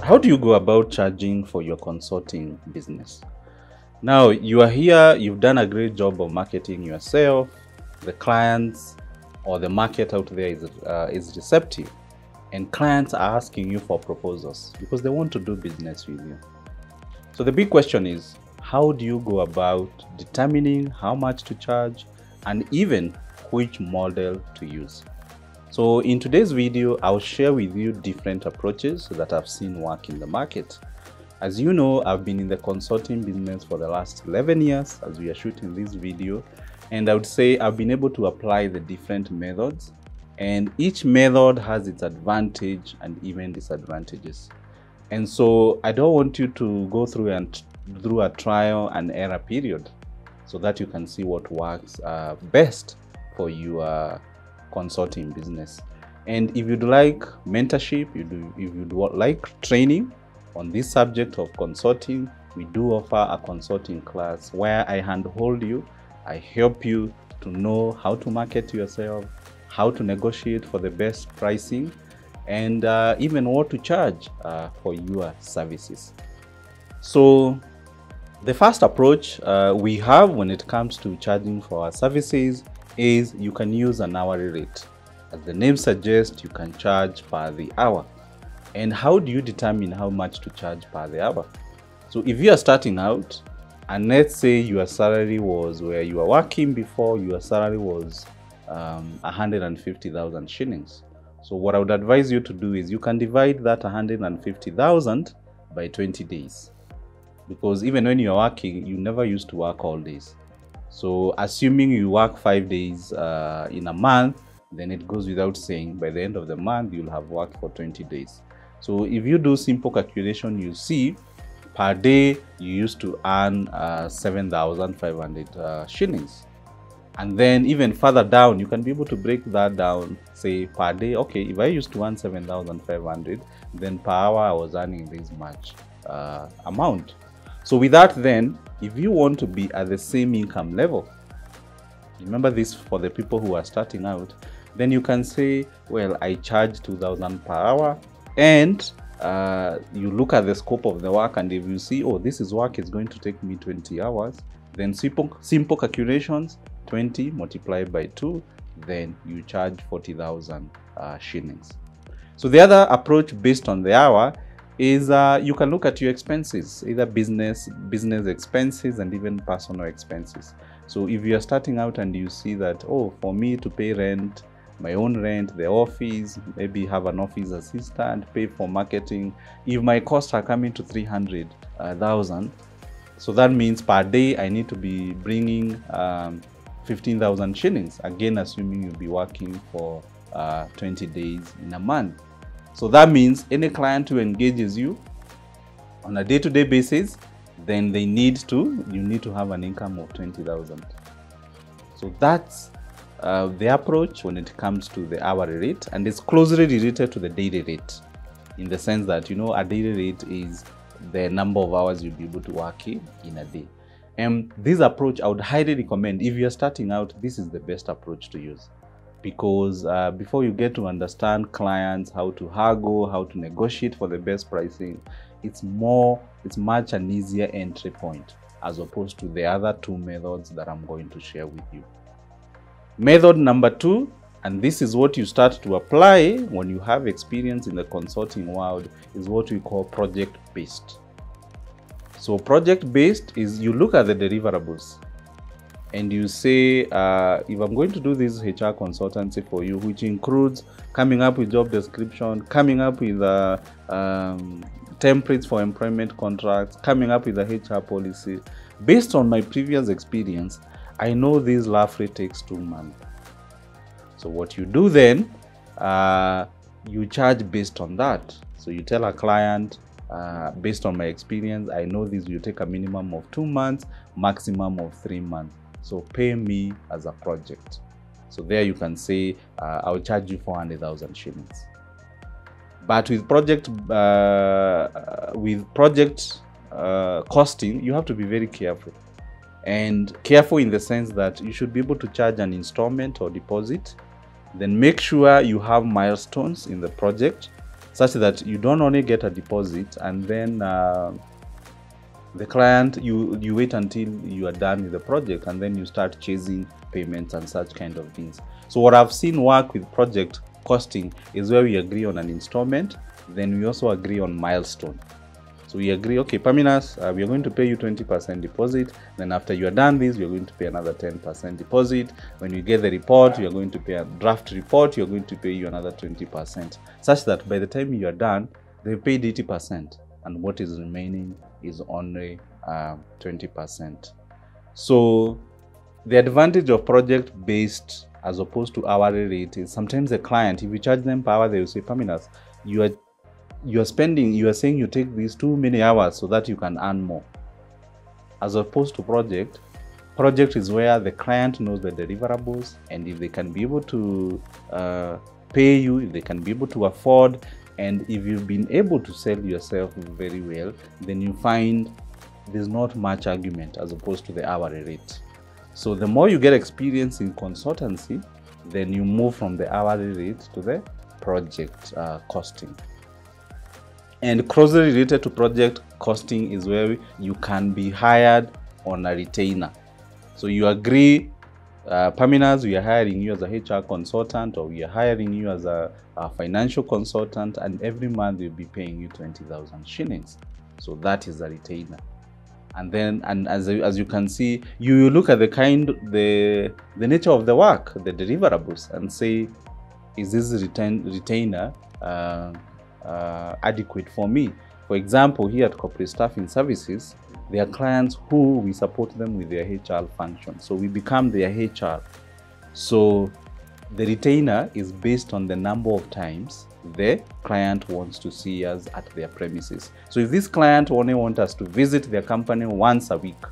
How do you go about charging for your consulting business? Now, you are here, you've done a great job of marketing yourself, the clients or the market out there is receptive, and clients are asking you for proposals because they want to do business with you. So the big question is, how do you go about determining how much to charge and even which model to use? So in today's video, I'll share with you different approaches that I've seen work in the market. As you know, I've been in the consulting business for the last 11 years as we are shooting this video, and I would say I've been able to apply the different methods, and each method has its advantage and even disadvantages. And so I don't want you to go through a trial and error period so that you can see what works best for your consulting business. And if you'd like mentorship, if you'd like training on this subject of consulting, we do offer a consulting class where I handhold you. I help you to know how to market yourself, how to negotiate for the best pricing, and even what to charge for your services. So the first approach we have when it comes to charging for our services is you can use an hourly rate. As the name suggests, you can charge per the hour. And how do you determine how much to charge per the hour? So if you are starting out, and let's say your salary was, where you were working before, your salary was 150,000 shillings. So what I would advise you to do is you can divide that 150,000 by 20 days. Because even when you're working, you never used to work all days. So assuming you work 5 days in a month, then it goes without saying by the end of the month, you'll have worked for 20 days. So if you do simple calculation, you see per day, you used to earn 7,500 shillings. And then even further down, you can be able to break that down, say per day, okay, if I used to earn 7,500, then per hour I was earning this much amount. So with that then, if you want to be at the same income level, remember this for the people who are starting out, then you can say, well, I charge 2,000 per hour, and you look at the scope of the work, and if you see, oh, this is work is going to take me 20 hours, then simple calculations, 20 multiplied by 2, then you charge 40,000 shillings. So the other approach based on the hour is you can look at your expenses, either business expenses and even personal expenses. So if you are starting out and you see that, oh, for me to pay rent, my own rent, the office, maybe have an office assistant, pay for marketing, if my costs are coming to 300,000, so that means per day I need to be bringing 15,000 shillings, again assuming you'll be working for 20 days in a month. So that means any client who engages you on a day-to-day basis, then you need to have an income of 20,000. So that's the approach when it comes to the hourly rate, and it's closely related to the daily rate in the sense that, you know, a daily rate is the number of hours you'll be able to work in a day. And this approach I would highly recommend. If you're starting out, this is the best approach to use, because before you get to understand clients, how to haggle, how to negotiate for the best pricing, it's much an easier entry point as opposed to the other two methods that I'm going to share with you. Method number 2, and this is what you start to apply when you have experience in the consulting world, is what we call project-based. So project-based is you look at the deliverables and you say, if I'm going to do this HR consultancy for you, which includes coming up with job description, coming up with templates for employment contracts, coming up with a HR policy, based on my previous experience, I know this roughly takes 2 months. So what you do then, you charge based on that. So you tell a client, based on my experience, I know this will take a minimum of 2 months, maximum of 3 months. So pay me as a project. So there you can say, I'll charge you 400,000 shillings. But with project costing, you have to be very careful. And careful in the sense that you should be able to charge an installment or deposit. Then make sure you have milestones in the project. such that you don't only get a deposit and then the client, you wait until you are done with the project and then you start chasing payments and such kind of things. So what I've seen work with project costing is where we agree on an installment, then we also agree on milestone. So we agree, okay, Paminas, we are going to pay you 20% deposit. Then after you are done this, we are going to pay another 10% deposit. When you get the report, you are going to pay a draft report, you are going to pay you another 20%, such that by the time you are done, they paid 80%, and what is remaining is only 20%. So the advantage of project-based as opposed to hourly rate is sometimes the client, if you charge them per hour, they will say, Paminas, you are saying you take these too many hours so that you can earn more. As opposed to project is where the client knows the deliverables, and if they can be able to pay you, if they can be able to afford, and if you've been able to sell yourself very well, then you find there's not much argument as opposed to the hourly rate. So the more you get experience in consultancy, then you move from the hourly rate to the project costing. And closely related to project costing is where you can be hired on a retainer. So you agree, Paminas, we are hiring you as a HR consultant, or we are hiring you as a financial consultant, and every month we'll be paying you 20,000 shillings. So that is a retainer. And then, as you can see, you look at the nature of the work, the deliverables, and say, is this retainer adequate for me? For example, here at Corporate Staffing Services, there are clients who we support them with their HR function. So we become their HR. So the retainer is based on the number of times the client wants to see us at their premises. So if this client only wants us to visit their company once a week,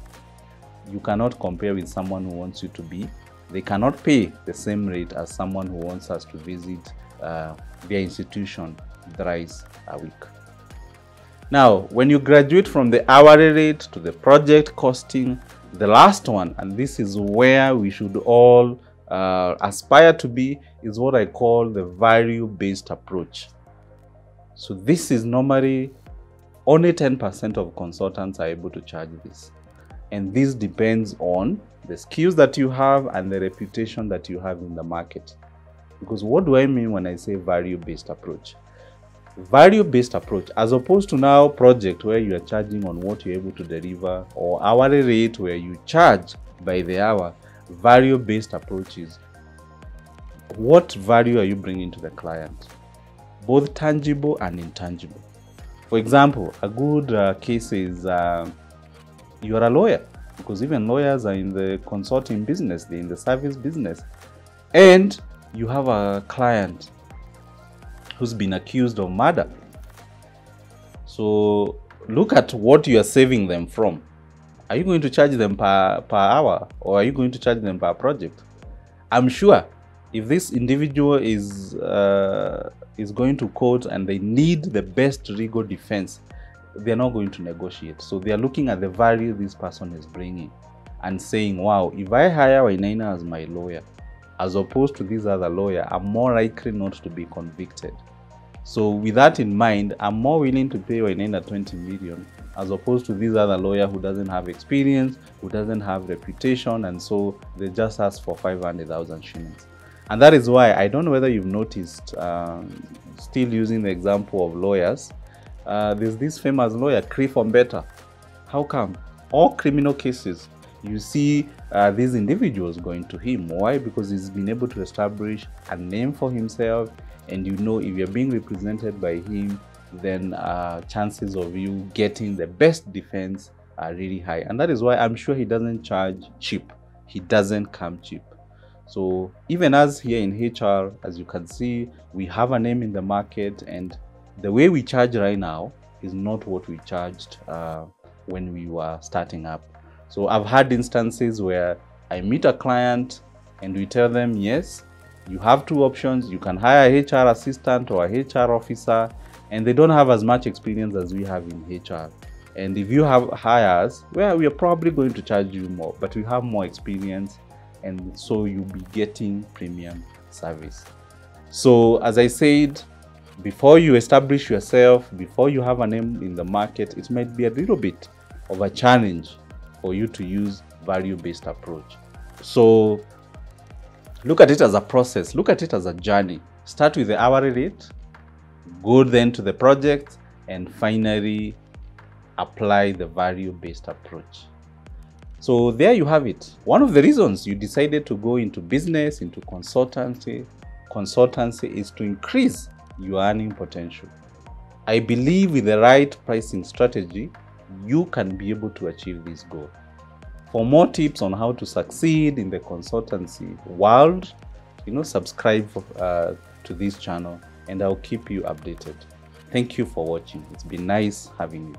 you cannot compare with someone who wants you to be. They cannot pay the same rate as someone who wants us to visit their institution thrice a week. Now, when you graduate from the hourly rate to the project costing, the last one, and this is where we should all aspire to be, is what I call the value-based approach. So this is normally only 10% of consultants are able to charge this. And this depends on the skills that you have and the reputation that you have in the market. Because what do I mean when I say value-based approach? Value-based approach, as opposed to now project where you are charging on what you're able to deliver, or hourly rate where you charge by the hour, value-based approach is what value are you bringing to the client, both tangible and intangible. For example, a good case is you are a lawyer, because even lawyers are in the consulting business, they're in the service business, and you have a client who's been accused of murder. So look at what you are saving them from. Are you going to charge them per hour, or are you going to charge them per project? I'm sure if this individual is going to court and they need the best legal defense, they're not going to negotiate. So they are looking at the value this person is bringing and saying, wow, if I hire Wainaina as my lawyer, as opposed to this other lawyer, I'm more likely not to be convicted. So with that in mind, I'm more willing to pay Wainaina 20 million as opposed to this other lawyer who doesn't have experience, who doesn't have reputation, and so they just ask for 500,000 shillings. And that is why, I don't know whether you've noticed, still using the example of lawyers, there's this famous lawyer, Cliff Ombeta. How come? All criminal cases, you see these individuals going to him. Why? Because he's been able to establish a name for himself, and you know, if you're being represented by him, then chances of you getting the best defense are really high. And that is why I'm sure he doesn't charge cheap. He doesn't come cheap. So even us here in HR, as you can see, we have a name in the market, and the way we charge right now is not what we charged when we were starting up. So I've had instances where I meet a client and we tell them, yes, you have two options. You can hire a HR assistant or a HR officer, and they don't have as much experience as we have in HR. And if you have hires, well, we are probably going to charge you more, but we have more experience, and so you'll be getting premium service. So as I said, before you establish yourself, before you have a name in the market, it might be a little bit of a challenge for you to use value-based approach. So look at it as a process, look at it as a journey. Start with the hourly rate, go then to the project, and finally apply the value-based approach. So there you have it. One of the reasons you decided to go into business, into consultancy is to increase your earning potential. I believe with the right pricing strategy, you can be able to achieve this goal. For more tips on how to succeed in the consultancy world, subscribe to this channel and I'll keep you updated. Thank you for watching. It's been nice having you.